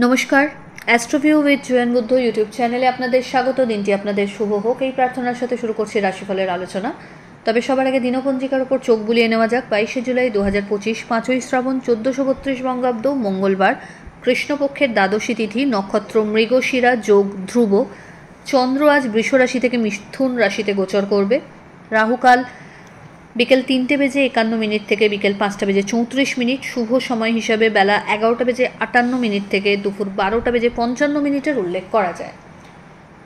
নমস্কার, অ্যাস্ট্রোভিউ with জুয়েন Buddha YouTube চ্যানেলে আপনাদের স্বাগত। দিনটি আপনাদের শুভ হোক এই প্রার্থনার সাথে শুরু করছি রাশিফলের আলোচনা। তবে সবার আগে দিনপঞ্জিকার উপর চোখ বুলিয়ে নেওয়া যাক। 22শে জুলাই 2025, 5ই শ্রাবণ, 1432 বঙ্গাব্দ, মঙ্গলবার, কৃষ্ণপক্ষের দ্বাদশী তিথি, নক্ষত্র মৃগশিরা, যোগ ধ্রুব। চন্দ্র আজ বৃষ রাশি থেকে মিথুন রাশিতে গোচর করবে। রাহুকাল বিকেল 3:51 থেকে বিকেল 5:34। শুভ সময় হিসাবে বেলা 11:58 থেকে দুপুর 12:55 উল্লেখ করা যায়।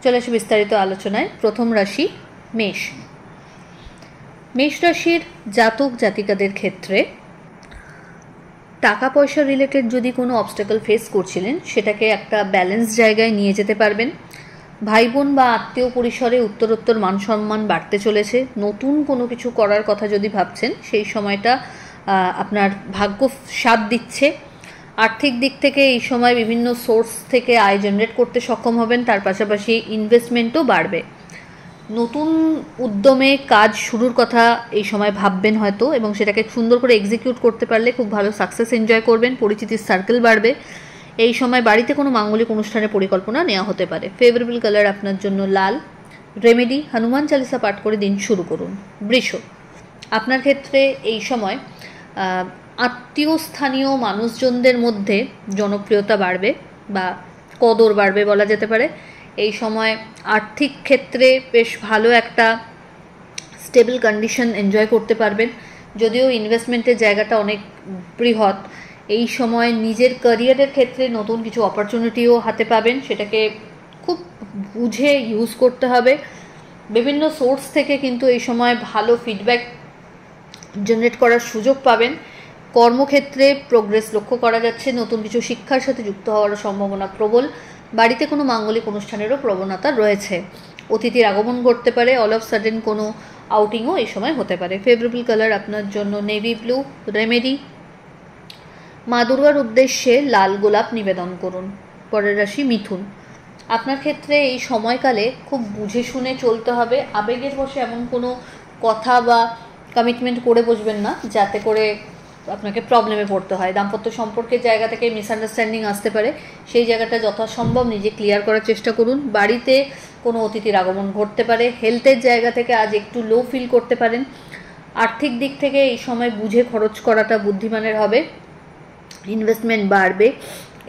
চলে আসে বিস্তারিত আলোচনায়। প্রথম রাশি মেষ। মেষ রাশির জাতক জাতিকাদের ক্ষেত্রে টাকা পয়সা রিলেটেড যদি কোনো অবস্টাকল ফেস করছিলেন সেটাকে একটা ব্যালেন্স জায়গায় নিয়ে যেতে পারবেন। ভাই বোন বা আত্মীয় পরিসরে উত্তরোত্তর মান সম্মান বাড়তে চলেছে। নতুন কোনো কিছু করার কথা যদি ভাবছেন সেই সময়টা আপনার ভাগ্য সাথ দিচ্ছে। আর্থিক দিক থেকে এই সময় বিভিন্ন সোর্স থেকে আয় জেনারেট করতে সক্ষম হবেন। তার পাশাপাশি ইনভেস্টমেন্টও বাড়বে। নতুন উদ্যমে কাজ শুরুর কথা এই সময় ভাববেন হয়তো, এবং সেটাকে সুন্দর করে এক্সিকিউট করতে পারলে খুব ভালো সাকসেস এনজয় করবেন। পরিচিতির সার্কেল বাড়বে। এই সময় বাড়িতে কোনো মাঙ্গলিক অনুষ্ঠানের পরিকল্পনা নেওয়া হতে পারে। ফেভারেবল কালার আপনার জন্য লাল। রেমেডি, হনুমান চালিসা পাঠ করে দিন শুরু করুন। বৃষ। আপনার ক্ষেত্রে এই সময় আত্মীয় স্থানীয় মানুষজনদের মধ্যে জনপ্রিয়তা বাড়বে বা কদর বাড়বে বলা যেতে পারে। এই সময় আর্থিক ক্ষেত্রে বেশ ভালো একটা স্টেবল কন্ডিশন এনজয় করতে পারবেন। যদিও ইনভেস্টমেন্টের জায়গাটা অনেক বৃহৎ, এই সময় নিজের ক্যারিয়ারের ক্ষেত্রে নতুন কিছু অপরচুনিটিও হাতে পাবেন। সেটাকে খুব বুঝে ইউজ করতে হবে। বিভিন্ন সোর্স থেকে কিন্তু এই সময় ভালো ফিডব্যাক জেনারেট করার সুযোগ পাবেন। কর্মক্ষেত্রে প্রোগ্রেস লক্ষ্য করা যাচ্ছে। নতুন কিছু শিক্ষার সাথে যুক্ত হওয়ার সম্ভাবনা প্রবল। বাড়িতে কোনো মাঙ্গলিক অনুষ্ঠানেরও প্রবণতা রয়েছে। অতিথির আগমন ঘটতে পারে। অল অফ সাডেন কোনো আউটিংও এই সময় হতে পারে। ফেভারেবল কালার আপনার জন্য নেভি ব্লু। রেমেডি, মা দুর্গার উদ্দেশ্যে লাল গোলাপ নিবেদন করুন। পরের রাশি মিথুন। আপনার ক্ষেত্রে এই সময়কালে খুব বুঝে শুনে চলতে হবে। আবেগের বশে এমন কোনো কথা বা কমিটমেন্ট করে বসবেন না যাতে করে আপনাকে প্রবলেমে পড়তে হয়। দাম্পত্য সম্পর্কের জায়গা থেকে মিসআন্ডারস্ট্যান্ডিং আসতে পারে। সেই জায়গাটা যথাসম্ভব নিজে ক্লিয়ার করার চেষ্টা করুন। বাড়িতে কোনো অতিথির আগমন ঘটতে পারে। হেলথের জায়গা থেকে আজ একটু লো ফিল করতে পারেন। আর্থিক দিক থেকে এই সময় বুঝে খরচ করাটা বুদ্ধিমানের হবে। ইনভেস্টমেন্ট বাড়বে।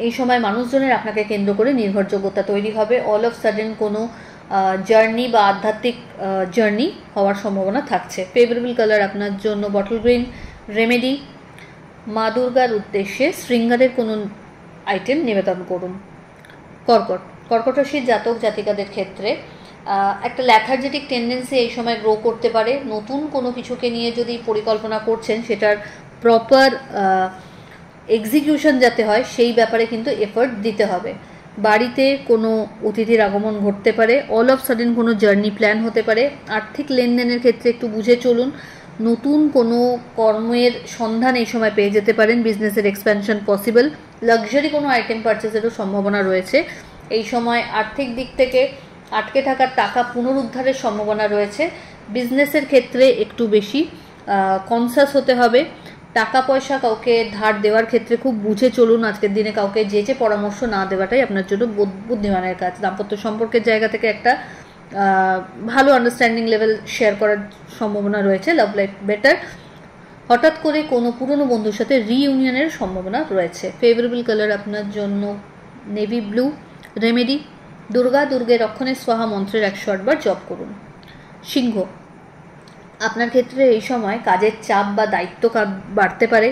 এই সময় মানুষজনের আপনাকে কেন্দ্র করে নির্ভরযোগ্যতা তৈরি হবে। অল অফ সাডেন কোনো জার্নি বা আধ্যাত্মিক জার্নি হওয়ার সম্ভাবনা থাকছে। ফেভারেবল কালার আপনার জন্য বটল গ্রিন। রেমেডি, মা দুর্গার উদ্দেশ্যে শৃঙ্গারের কোনো আইটেম নিবেদন করুন। কর্কট। কর্কট রাশির জাতক জাতিকাদের ক্ষেত্রে একটা ল্যাথার্জেটিক টেন্ডেন্সি এই সময় গ্রো করতে পারে। নতুন কোনো কিছুকে নিয়ে যদি পরিকল্পনা করছেন সেটার প্রপার এক্সিকিউশন যাতে হয় সেই ব্যাপারে কিন্তু এফোর্ট দিতে হবে। বাড়িতে কোনো অতিথির আগমন ঘটতে পারে। অল অফ সাডেন কোনো জার্নি প্ল্যান হতে পারে। আর্থিক লেনদেনের ক্ষেত্রে একটু বুঝে চলুন। নতুন কোনো কর্মের সন্ধান এই সময় পেয়ে যেতে পারেন। বিজনেসের এক্সপ্যানশন পসিবল। লাক্সারি কোনো আইটেম পারচেসেরও সম্ভাবনা রয়েছে। এই সময় আর্থিক দিক থেকে আটকে থাকা টাকা পুনরুদ্ধারের সম্ভাবনা রয়েছে। বিজনেসের ক্ষেত্রে একটু বেশি কনসাস হতে হবে। টাকা পয়সা কাউকে ধার দেওয়ার ক্ষেত্রে খুব বুঝে চলুন। আজকের দিনে কাউকে যে পরামর্শ না দেওয়াটাই আপনার জন্য বুদ্ধিমানের কাজ। দাম্পত্য সম্পর্কের জায়গা থেকে একটা ভালো আন্ডারস্ট্যান্ডিং লেভেল শেয়ার করার সম্ভাবনা রয়েছে। Love life better. হঠাৎ করে কোনো পুরনো বন্ধুর সাথে রিইউনিয়নের সম্ভাবনা রয়েছে। ফেভারেবল কালার আপনার জন্য নেভি ব্লু। রেমেডি, দুর্গের রক্ষণে স্বাহা মন্ত্রের 108 বার জপ করুন। সিংহ। আপনার ক্ষেত্রে এই সময় কাজের চাপ বা দায়িত্ব বাড়তে পারে।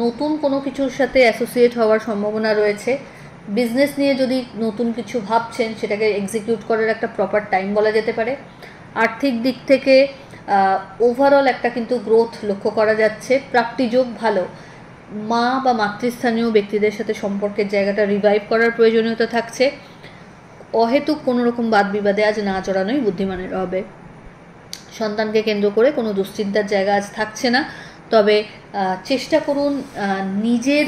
নতুন কোনো কিছুর সাথে অ্যাসোসিয়েট হওয়ার সম্ভাবনা রয়েছে। বিজনেস নিয়ে যদি নতুন কিছু ভাবছেন সেটাকে এক্সিকিউট করার একটা প্রপার টাইম বলা যেতে পারে। আর্থিক দিক থেকে ওভারঅল একটা কিন্তু গ্রোথ লক্ষ্য করা যাচ্ছে। প্রাপ্তিযোগ ভালো। মা বা মাতৃস্থানীয় ব্যক্তিদের সাথে সম্পর্কের জায়গাটা রিভাইভ করার প্রয়োজনীয়তা থাকছে। অহেতুক কোনো রকম বাদ বিবাদে আজ না জড়ানোই বুদ্ধিমানের হবে। সন্তানকে কেন্দ্র করে কোনো দুশ্চিন্তার জায়গা আজ থাকছে না। তবে চেষ্টা করুন নিজের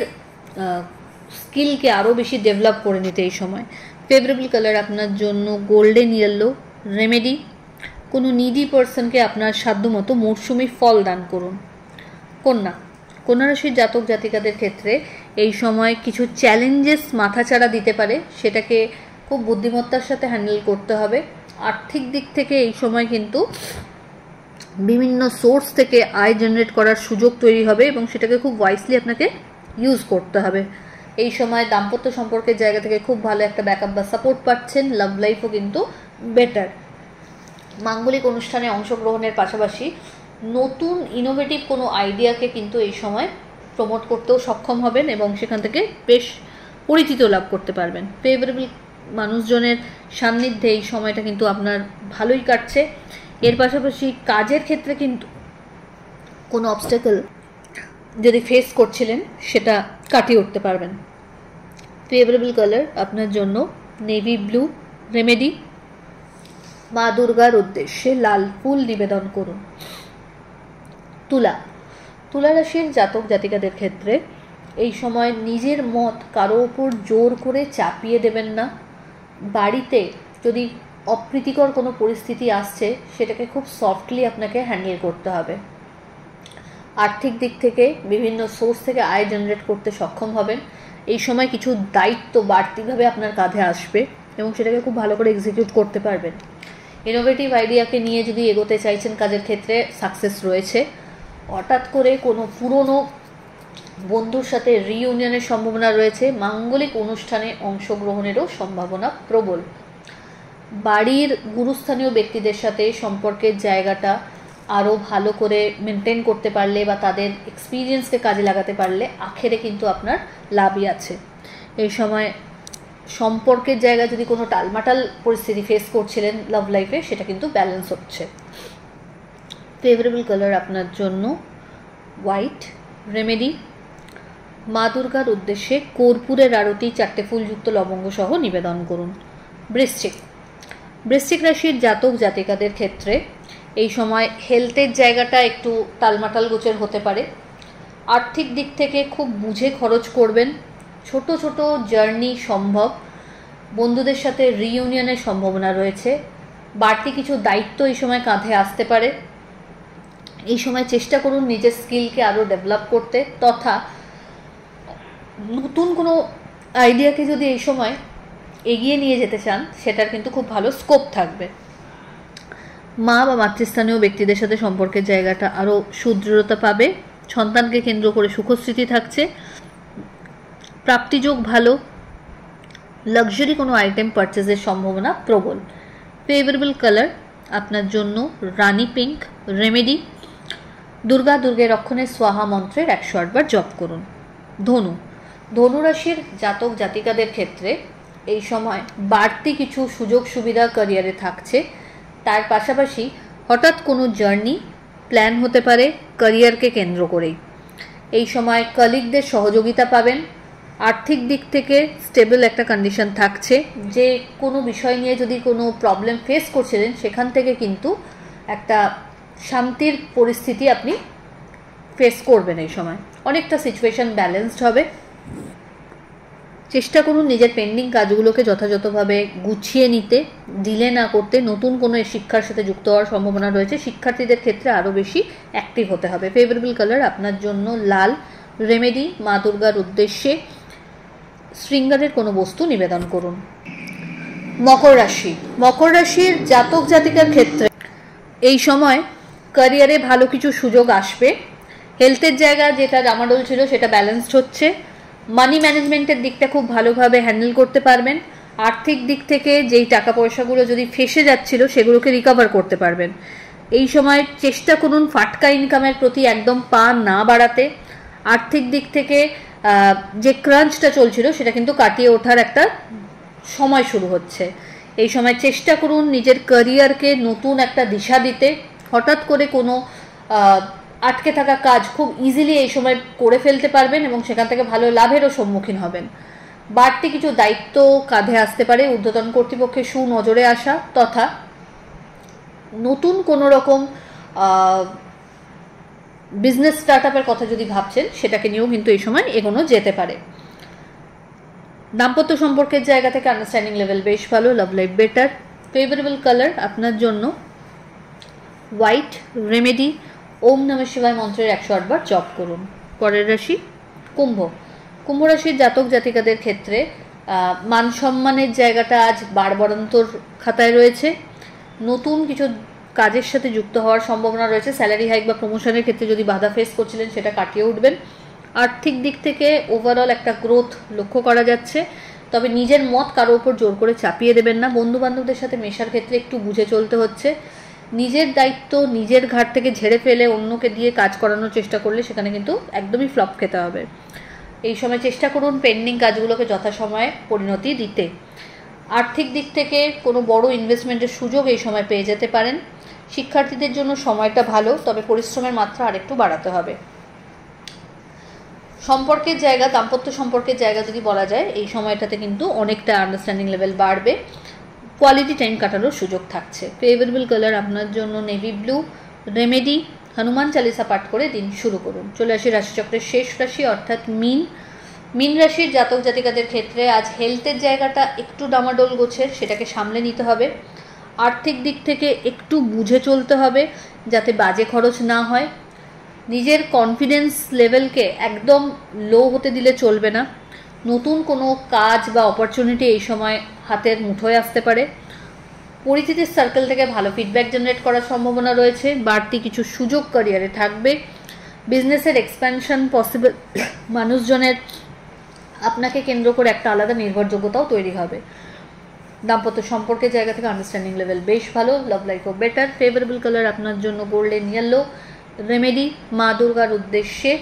স্কিলকে আরও বেশি ডেভেলপ করে নিতে এই সময়। ফেভারেবল কালার আপনার জন্য গোল্ডেন ইয়েলো। রেমেডি, কোনো নিডি পার্সনকে আপনার সাধ্যমতো মৌসুমি ফল দান করুন। কন্যা। কন্যা রাশির জাতক জাতিকাদের ক্ষেত্রে এই সময় কিছু চ্যালেঞ্জেস মাথাচাড়া দিতে পারে, সেটাকে খুব বুদ্ধিমত্তার সাথে হ্যান্ডেল করতে হবে। আর্থিক দিক থেকে এই সময় কিন্তু বিভিন্ন সোর্স থেকে আয় জেনারেট করার সুযোগ তৈরি হবে এবং সেটাকে খুব ওয়াইসলি আপনাকে ইউজ করতে হবে। এই সময় দাম্পত্য সম্পর্কের জায়গা থেকে খুব ভালো একটা ব্যাকআপ বা সাপোর্ট পাচ্ছেন। লাভ লাইফও কিন্তু বেটার। মাঙ্গলিক অনুষ্ঠানে অংশগ্রহণের পাশাপাশি নতুন ইনোভেটিভ কোনো আইডিয়াকে কিন্তু এই সময় প্রমোট করতেও সক্ষম হবেন এবং সেখান থেকে বেশ পরিচিত লাভ করতে পারবেন। ফেভারেবল মানুষজনের সান্নিধ্যে এই সময়টা কিন্তু আপনার ভালোই কাটছে। এর পাশাপাশি কাজের ক্ষেত্রে কিন্তু কোনো অবস্টাকল যদি ফেস করছিলেন সেটা কাটিয়ে উঠতে পারবেন। ফেভারেবল কালার আপনার জন্য নেভি ব্লু। রেমেডি, মা দুর্গার উদ্দেশ্যে লাল ফুল নিবেদন করুন। তুলা রাশির জাতক জাতিকাদের ক্ষেত্রে এই সময় নিজের মত কারো ওপর জোর করে চাপিয়ে দেবেন না। বাড়িতে যদি অপ্রীতিকর কোনো পরিস্থিতি আসছে সেটাকে খুব সফটলি আপনাকে হ্যান্ডেল করতে হবে। আর্থিক দিক থেকে বিভিন্ন সোর্স থেকে আয় জেনারেট করতে সক্ষম হবেন। এই সময় কিছু দায়িত্ব বাড়তিভাবে আপনার কাঁধে আসবে এবং সেটাকে খুব ভালো করে এক্সিকিউট করতে পারবেন। ইনোভেটিভ আইডিয়াকে নিয়ে যদি এগোতে চাইছেন কাজের ক্ষেত্রে সাকসেস রয়েছে। হঠাৎ করে কোনো পুরনো বন্ধুর সাথে রিইউনিয়নের সম্ভাবনা রয়েছে। মাঙ্গলিক অনুষ্ঠানে অংশগ্রহণেরও সম্ভাবনা প্রবল। বাড়ির গুরুস্থানীয় ব্যক্তিদের সাথে সম্পর্কের জায়গাটা আরও ভালো করে মেনটেন করতে পারলে বা তাদের এক্সপিরিয়েন্সকে কাজে লাগাতে পারলে আখেরে কিন্তু আপনার লাভই আছে। এই সময় সম্পর্কের জায়গায় যদি কোনো টালমাটাল পরিস্থিতি ফেস করছিলেন লাভ লাইফে, সেটা কিন্তু ব্যালেন্স হচ্ছে। ফেভারেবল কালার আপনার জন্য হোয়াইট। রেমেডি, মা দুর্গার উদ্দেশ্যে কর্পূরের আরতি 4টে ফুলযুক্ত লবঙ্গ সহ নিবেদন করুন। বৃশ্চিক রাশির জাতক জাতিকাদের ক্ষেত্রে এই সময় হেলথের জায়গাটা একটু টালমাটাল গোছের হতে পারে। আর্থিক দিক থেকে খুব বুঝে খরচ করবেন। ছোট ছোট জার্নি সম্ভব। বন্ধুদের সাথে রিইউনিয়নের সম্ভাবনা রয়েছে। বাড়তি কিছু দায়িত্ব এই সময় কাঁধে আসতে পারে। এই সময় চেষ্টা করুন নিজের স্কিলকে আরও ডেভেলপ করতে, তথা নতুন কোনো আইডিয়াকে যদি এই সময় এগিয়ে নিয়ে যেতে চান সেটার কিন্তু খুব ভালো স্কোপ থাকবে। মা বা মাতৃস্থানীয় ব্যক্তিদের সাথে সম্পর্কের জায়গাটা আরও সুদৃঢ়তা পাবে। সন্তানকে কেন্দ্র করে সুখস্মৃতি থাকছে। প্রাপ্তিযোগ ভালো। লাক্সারি কোনো আইটেম পারচেজের সম্ভাবনা প্রবল। ফেভারেবল কালার আপনার জন্য রানী পিঙ্ক। রেমেডি, দুর্গের রক্ষণের সোহা মন্ত্রের 108 বার জপ করুন। ধনুরাশির জাতক জাতিকাদের ক্ষেত্রে এই সময় বাড়তি কিছু সুযোগ সুবিধা ক্যারিয়ারে থাকছে। তার পাশাপাশি হঠাৎ কোনো জার্নি প্ল্যান হতে পারে ক্যারিয়ারকে কেন্দ্র করেই। এই সময় কলিগদের সহযোগিতা পাবেন। আর্থিক দিক থেকে স্টেবল একটা কন্ডিশন থাকছে। যে কোনো বিষয় নিয়ে যদি কোনো প্রবলেম ফেস করছিলেন সেখান থেকে কিন্তু একটা শান্তির পরিস্থিতি আপনি ফেস করবেন। এই সময় অনেকটা সিচুয়েশন ব্যালেন্সড হবে। চেষ্টা করুন নিজের পেন্ডিং কাজগুলোকে যথাযথভাবে গুছিয়ে নিতে, ডিলে না করতে। নতুন কোনো শিক্ষার সাথে যুক্ত হওয়ার সম্ভাবনা রয়েছে। শিক্ষার্থীদের ক্ষেত্রে আরও বেশি অ্যাক্টিভ হতে হবে। ফেভারেবল কালার আপনার জন্য লাল। রেমেডি, মা দুর্গার উদ্দেশ্যে শৃঙ্গারের কোনো বস্তু নিবেদন করুন। মকর রাশির জাতক জাতিকার ক্ষেত্রে এই সময় ক্যারিয়ারে ভালো কিছু সুযোগ আসবে। হেলথের জায়গা যেটা ডামাডোল ছিল সেটা ব্যালেন্সড হচ্ছে। মানি ম্যানেজমেন্টের দিকটা খুব ভালোভাবে হ্যান্ডেল করতে পারবেন। আর্থিক দিক থেকে যেই টাকা পয়সাগুলো যদি ফেসে যাচ্ছিল সেগুলোকে রিকভার করতে পারবেন। এই সময় চেষ্টা করুন ফাটকা ইনকামের প্রতি একদম পা না বাড়াতে। আর্থিক দিক থেকে যে ক্রাঞ্চটা চলছিল সেটা কিন্তু কাটিয়ে ওঠার একটা সময় শুরু হচ্ছে। এই সময় চেষ্টা করুন নিজের ক্যারিয়ারকে নতুন একটা দিশা দিতে। হঠাৎ করে কোনো আটকে থাকা কাজ খুব ইজিলি এই সময় করে ফেলতে পারবেন এবং সেখান থেকে ভালো লাভেরও সম্মুখীন হবেন। বাড়তি কিছু দায়িত্ব কাঁধে আসতে পারে। ঊর্ধ্বতন কর্তৃপক্ষের সুনজরে আসা তথা নতুন কোনো রকম বিজনেস স্টার্ট আপের কথা যদি ভাবছেন সেটাকে নিয়েও কিন্তু এই সময় এগোনো যেতে পারে। দাম্পত্য সম্পর্কের জায়গা থেকে আন্ডারস্ট্যান্ডিং লেভেল বেশ ভালো। Love life better. Favourable colour আপনার জন্য হোয়াইট। রেমেডি, ওম নমঃ শিবায় মন্ত্রের 108 বার জপ করুন। পরের রাশি কুম্ভ। কুম্ভ রাশির জাতক জাতিকাদের ক্ষেত্রে মান সম্মানের জায়গাটা আজ বাড়বাড়ন্তর খাতায় রয়েছে। নতুন কিছু কাজের সাথে যুক্ত হওয়ার সম্ভাবনা রয়েছে। স্যালারি হাইক বা প্রমোশনের ক্ষেত্রে যদি বাধা ফেস করছিলেন সেটা কাটিয়ে উঠবেন। আর্থিক দিক থেকে ওভারঅল একটা গ্রোথ লক্ষ্য করা যাচ্ছে, তবে নিজের মত কারো উপর জোর করে চাপিয়ে দেবেন না। বন্ধু বান্ধবদের সাথে মেশার ক্ষেত্রে একটু বুঝে চলতে হচ্ছে। নিজের দায়িত্ব নিজের ঘাট থেকে ঝেড়ে ফেলে অন্যকে দিয়ে কাজ করানোর চেষ্টা করলে সেখানে কিন্তু একদমই ফ্লপ খেতে হবে। এই সময় চেষ্টা করুন পেন্ডিং কাজগুলোকে যথাসময়ে পরিণতি দিতে। আর্থিক দিক থেকে কোনো বড় ইনভেস্টমেন্টের সুযোগ এই সময় পেয়ে যেতে পারেন। শিক্ষার্থীদের জন্য সময়টা ভালো, তবে পরিশ্রমের মাত্রা আরেকটু বাড়াতে হবে। সম্পর্কের জায়গা, দাম্পত্য সম্পর্কের জায়গা যদি বলা যায়, এই সময়টাতে কিন্তু অনেকটা আন্ডারস্ট্যান্ডিং লেভেল বাড়বে। কোয়ালিটি টাইম কাটানোর সুযোগ থাকছে। ফেভারেবল কালার আপনার জন্য navy blue. Remedy Hanuman Chalisa পাঠ করে দিন শুরু করুন। চলে আসি রাশিচক্রের শেষ রাশি অর্থাৎ মীন। মীন রাশির জাতক জাতিকাদের ক্ষেত্রে আজ হেলথের জায়গাটা একটু ডামাডোল গোছের, সেটাকে সামলে নিতে হবে। আর্থিক দিক থেকে একটু বুঝে চলতে হবে যাতে বাজে খরচ না হয়। নিজের কনফিডেন্স লেভেলকে একদম লো হতে দিলে চলবে না। নতুন কোনো কাজ বা অপরচুনিটি এই সময় হাতের মুঠোয় আসতে পারে। পরিচিতির সার্কেল থেকে ভালো ফিডব্যাক জেনারেট করার সম্ভাবনা রয়েছে। বাড়তি কিছু সুযোগ ক্যারিয়ারে থাকবে। বিজনেসের এক্সপ্যানশন পসিবল। মানুষজনের আপনাকে কেন্দ্র করে একটা আলাদা নির্ভরযোগ্যতাও তৈরি হবে। দাম্পত্য সম্পর্কের জায়গা থেকে আন্ডারস্ট্যান্ডিং লেভেল বেশ ভালো। লাভ লাইফও বেটার। ফেভারেবল কালার আপনার জন্য গোল্ডেন ইয়েলো। রেমেডি মা দুর্গার উদ্দেশ্যে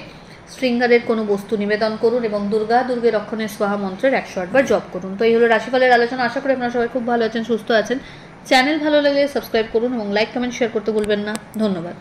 শৃঙ্গারের কোনো বস্তু নিবেদন করুন এবং দুর্গে রক্ষণের স্বাহা মন্ত্রের 108 বার জপ করুন। তো এই হলো রাশিফলের আলোচনা। আশা করি আপনারা সবাই খুব ভালো আছেন, সুস্থ আছেন। চ্যানেল ভালো লাগলে সাবস্ক্রাইব করুন এবং লাইক কমেন্ট শেয়ার করতে ভুলবেন না। ধন্যবাদ।